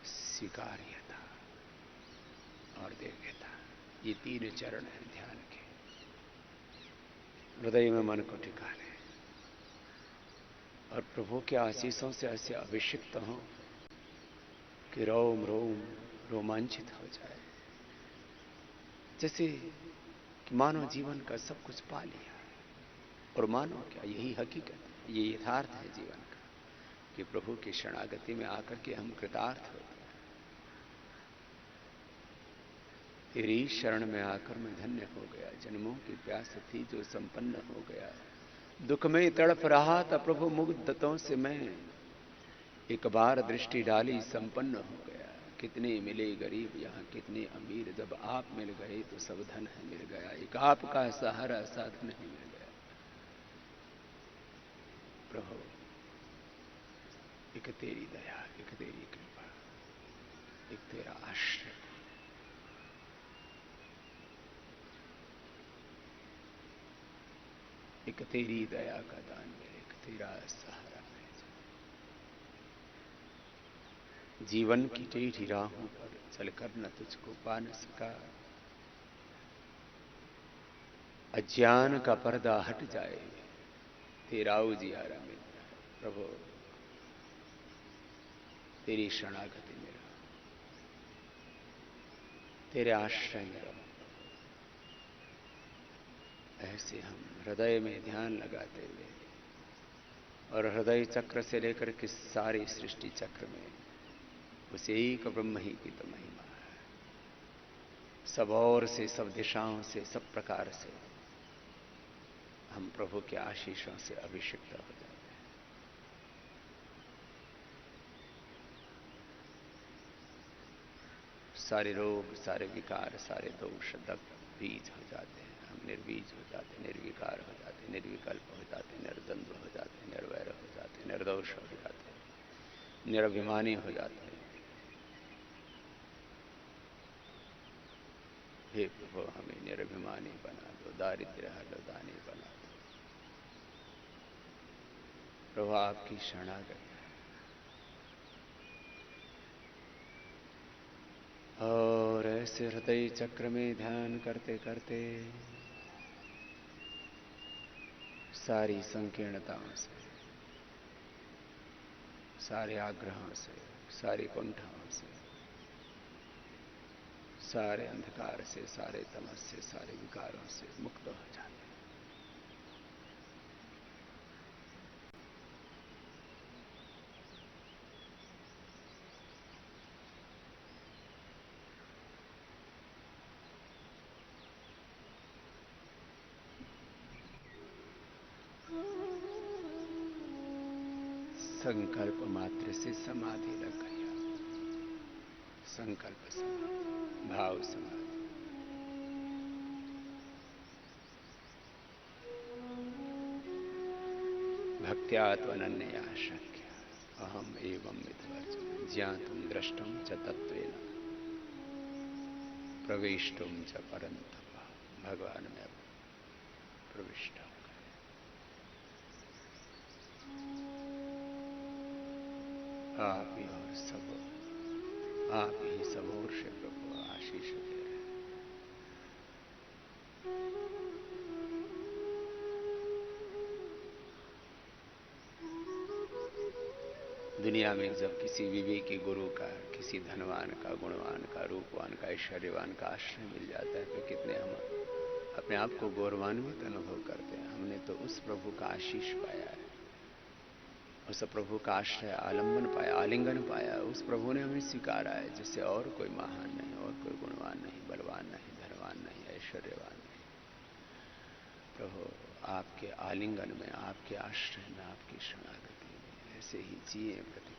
स्वीकार्यता, और दिव्यता। ये 3 चरण हैं ध्यान के। हृदय में मन को टिका लें और प्रभु के आशीषों से ऐसे अभिषिक्त हों कि रोम रोम रोमांचित हो जाए, जैसे कि मानव जीवन का सब कुछ पा लिया। और मानो क्या, यही हकीकत, ये यथार्थ है जीवन का कि प्रभु की शरणागति में आकर के हम कृतार्थ होते हैं। तेरी शरण में आकर मैं धन्य हो गया, जन्मों की प्यास थी जो संपन्न हो गया। दुख में तड़प रहा था प्रभु मुग्धतों से मैं, एक बार दृष्टि डाली संपन्न हो गया। कितने मिले गरीब यहाँ कितने अमीर, जब आप मिल गए तो सब धन है मिल गया। एक आपका सहारा साथ नहीं मिल गया। प्रभु एक तेरी दया, एक तेरी कृपा, एक तेरा आश्रय, एक तेरी दया का दान मिले, एक तेरा सहारा मिले। जीवन की टेढ़ी राहों पर चलकर न तुझको पा न सका, अज्ञान का पर्दा हट जाए, तेरा उजियारा मिल जाए। प्रभु तेरी शरणागति में रहो, तेरे आश्रय में रहो। ऐसे हम हृदय में ध्यान लगाते हुए और हृदय चक्र से लेकर के सारी सृष्टि चक्र में उस एक ब्रह्म ही की तो महिमा है। सब ओर से, सब दिशाओं से, सब प्रकार से हम प्रभु के आशीषों से अभिषिक्त हो जाते हैं। सारे रोग, सारे विकार, सारे दोष दग्ध बीज हो जाते हैं। हम निर्बीज हो जाते, निर्विकार हो जाते, निर्विकल्प हो जाते, निर्द्वंद्व हो जाते, निर्वैर हो जाते, निर्दोष हो जाते, निरभिमानी हो जाते हैं। हे प्रभु हमें निरभिमानी बना दो, दारिद्र्य हरदानी बना दो। प्रभु आपकी शरणागत और ऐसे हृदय चक्र में ध्यान करते करते सारी संकीर्णताओं से, सारे आग्रहों से, सारी कुंठाओं से, सारे अंधकार से, सारे तमस से, सारे विकारों से मुक्त हो जाते हैं। संकल्प मात्र से समाधि लग गया। संकल्प समाधि, भाव समाधि। भक्त्यात्मनन्या शक्य अहम एवं मिथ्वर्जुन ज्ञातुम द्रष्टुम च तत्वेन प्रविष्टुम च परंतप। भगवान में प्रविष्ट हो गए। आप ही और सब, आप ही सब ओर से प्रभु आशीष दे रहे हैं। दुनिया में जब किसी विवेकी गुरु का, किसी धनवान का, गुणवान का, रूपवान का, ऐश्वर्यवान का आश्रय मिल जाता है तो कितने हम अपने आप को गौरवान्वित अनुभव करते हैं। हमने तो उस प्रभु का आशीष पाया है, उस प्रभु का आश्रय, आलंबन पाया, आलिंगन पाया। उस प्रभु ने हमें स्वीकारा है, जिससे और कोई महान नहीं, और कोई गुणवान नहीं, बलवान नहीं, धनवान नहीं, ऐश्वर्यवान नहीं। प्रभु आपके आलिंगन में, आपके आश्रय में, आपकी शरणागति में ऐसे ही जिए प्रतिपल।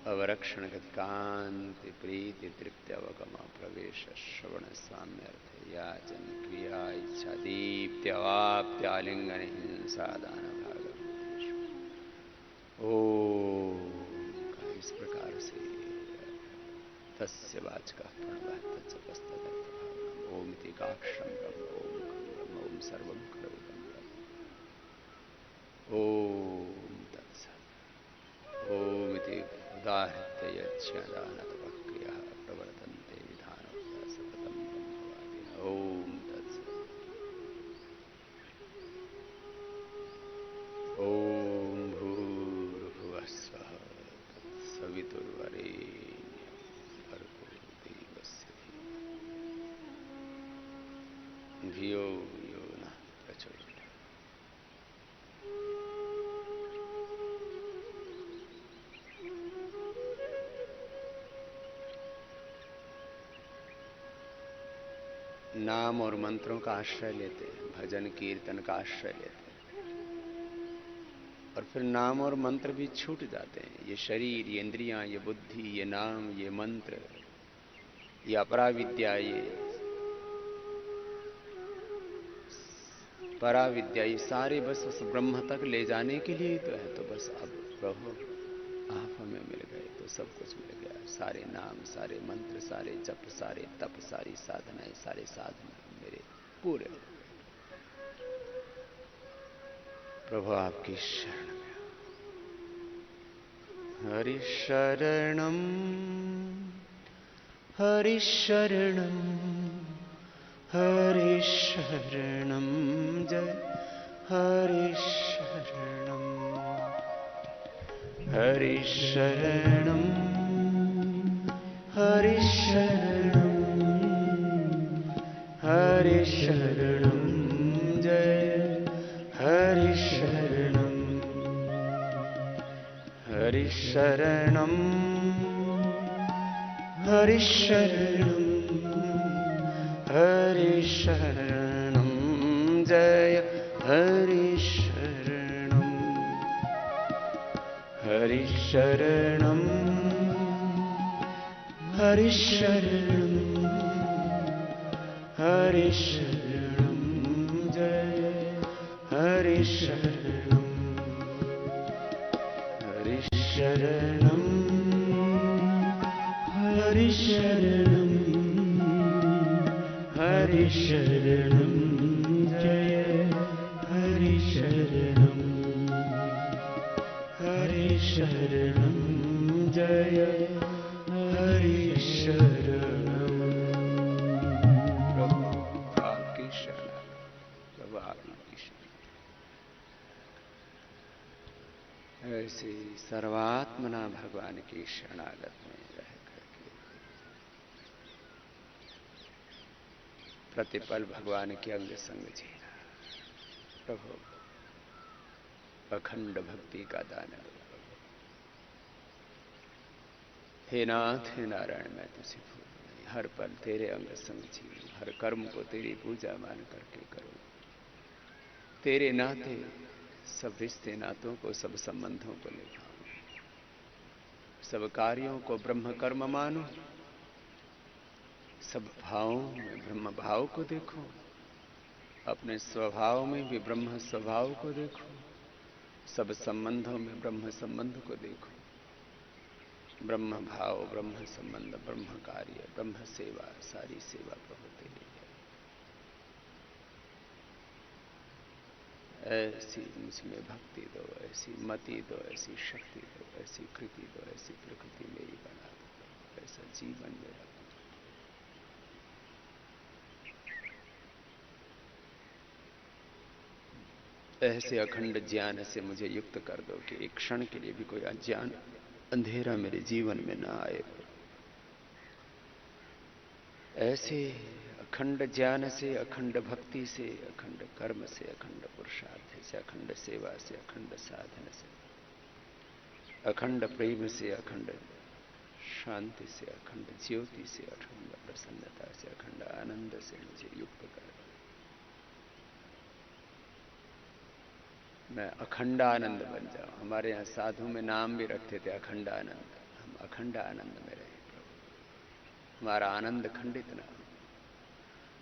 अवरक्षण कांति प्रीति तृप्ति अवगम प्रवेश श्रवण साम्यर्थ याचन क्रिया इच्छा दीप्ति अवाप्ति आलिंगन हिंसा दान भाग। इस प्रकार से तस्य वाचकः प्रणवः तत्सपस्तदर्थभावनम् ओम इति काक्षरं ब्रह्म ओम ब्रह्म ओम सर्वं खलविदं ब्रह्म ओम तत्सत् ओम इति उदाहृत्य तच्छदानतवक्रियः प्रवर्तन्ते विधानोक्ता सततं ब्रह्मवादिनः। ओम तत्सत्। ओम भूर्भुवः स्वः तत्सवितुर्वरेण्यं भर्गो देवस्य धीमहि धियो यो नः प्रचोदयात्। नाम और मंत्रों का आश्रय लेते हैं, भजन कीर्तन का आश्रय लेते हैं, और फिर नाम और मंत्र भी छूट जाते हैं। ये शरीर, ये इंद्रियां, ये बुद्धि, ये नाम, ये मंत्र, ये अपराविद्या, ये पराविद्या, ये सारे बस उस ब्रह्म तक ले जाने के लिए ही तो है। तो बस अब प्रभु आप हमें मिल गए तो सब कुछ मिल गया। सारे नाम, सारे मंत्र, सारे जप, सारे तप, सारी साधनाएं, सारे साधना मेरे पूरे। प्रभु आपकी शरण में। हरि शरणम, हरि शरणम, हरि शरणम, जय हरि शरणम, हरि शरणम, हरि शरणम, हरि शरणम, जय हरि शरणम, हरि शरणम, हरि शरणम, हरि शरणम, जय हरि शरणम, हरि शरणम, हरि शरणम, हरि शरणम, जय हरि शरणम, हरि शरणम, हरि शरणम, हरि शरणम, जय हरि शरणम, हरि शरणम, जय हरि शरणम। प्रभु आपकी शरण, प्रभु आपकी शरण। ऐसे सर्वात्मना भगवान की शरणागत में रह करके प्रतिपल भगवान के अंग संग जीना। प्रभु अखंड भक्ति का दान दो। हे नाथ, हे नारायण, मैं तुझसे भूल नहीं, हर पल तेरे अंग संग जीऊं, हर कर्म को तेरी पूजा मान करके करूं। तेरे नाते सब रिश्ते नातों को, सब संबंधों को निभाऊं, सब कार्यों को ब्रह्म कर्म मानूं, सब भावों में ब्रह्म भाव को देखूं, अपने स्वभाव में भी ब्रह्म स्वभाव को देखूं, सब संबंधों में ब्रह्म संबंध को देखूं। ब्रह्म भाव, ब्रह्म संबंध, ब्रह्म कार्य, ब्रह्म सेवा, सारी सेवा प्रभु तेरी है। ऐसी मुझमें भक्ति दो, ऐसी मति दो, ऐसी शक्ति दो, ऐसी कृति दो, ऐसी प्रकृति मेरी बना दो, ऐसा जीवन मेरा। ऐसे अखंड ज्ञान से मुझे युक्त कर दो कि एक क्षण के लिए भी कोई अज्ञान, अंधेरा मेरे जीवन में ना आए। ऐसे अखंड ज्ञान से, अखंड भक्ति से, अखंड कर्म से, अखंड पुरुषार्थ से, अखंड सेवा से, अखंड साधन से, अखंड प्रेम से, अखंड शांति से, अखंड ज्योति से, अखंड प्रसन्नता से, अखंड आनंद से मुझे युक्त कर। मैं अखंड आनंद बन जाऊं। हमारे यहाँ साधु में नाम भी रखते थे अखंड आनंद। हम अखंड आनंद में रहे प्रभु। हमारा आनंद खंडित ना हो,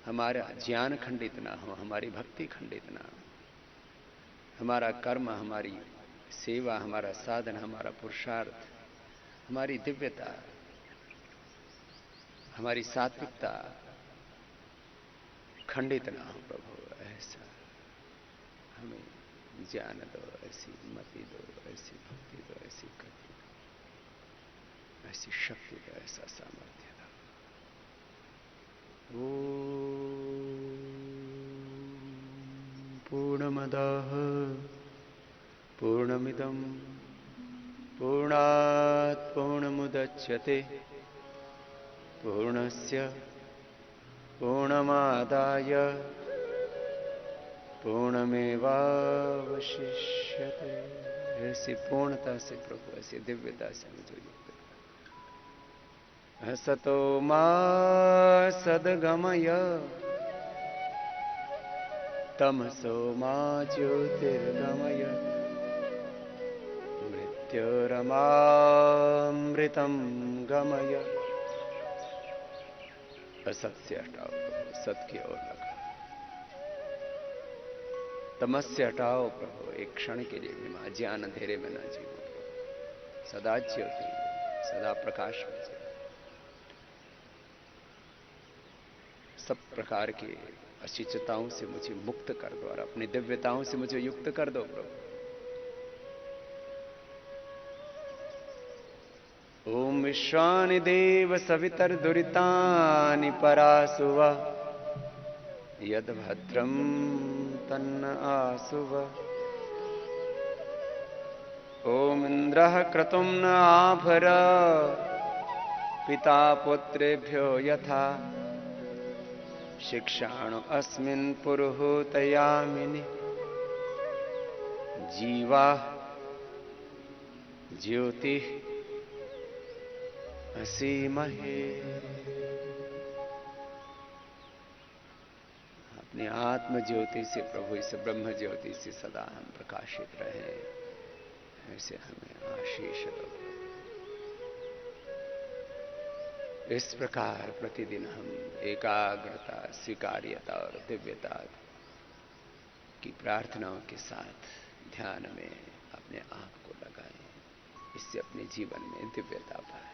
हमारा ज्ञान खंडित ना हो, हमारी भक्ति खंडित ना हो, हमारा कर्म, हमारी सेवा, हमारा साधन, हमारा पुरुषार्थ, हमारी दिव्यता, हमारी सात्विकता खंडित ना हो प्रभु। ऐसा हमें ज्ञान दो, ऐसी मति दो, ऐसी भक्ति दो, ऐसी कृति दो। ऐसी शक्ति का, ऐसा सामर्थ्य था। पूर्णमदः पूर्णमिदं पूर्णात् पूर्णमुदच्यते पूर्णस्य पूर्णमादाय पूर्णमेवावशिष्यते। ऐसी पूर्णता से प्रभु, ऐसी दिव्यता से मुझे युक्त कर। असतो मा सद्गमय तमसो मा ज्योतिर्गमय मृत्योरमामृतं गमय। असत से हटाओ प्रभु, सत की ओर लगा। तमस्य हटाओ प्रभु, एक क्षण के लिए भी मां ज्ञान अंधेरे में न जीवो प्रभु, सदा ज्योति, सदा प्रकाश में जीवो। सब प्रकार की अशिष्टताओं से मुझे मुक्त कर दो और अपनी दिव्यताओं से मुझे युक्त कर दो प्रभु। ओम विश्वानि देव सवितर्दुरितानि परासुव यद भद्रं तन्न आसुव। ओम इंद्रः क्रतुं न आभर पिता पुत्रेभ्यो यथा शिक्षाणु अस्मिन् पुरुहूतयामिनि। जीवा ज्योति असीमहे। अपनी आत्म ज्योति से प्रभु, इस ब्रह्म ज्योति से सदा हम प्रकाशित रहे, ऐसे हमें आशीष दो। इस प्रकार प्रतिदिन हम एकाग्रता, स्वीकार्यता और दिव्यता की प्रार्थनाओं के साथ ध्यान में अपने आप को लगाएं। इससे अपने जीवन में दिव्यता पाए।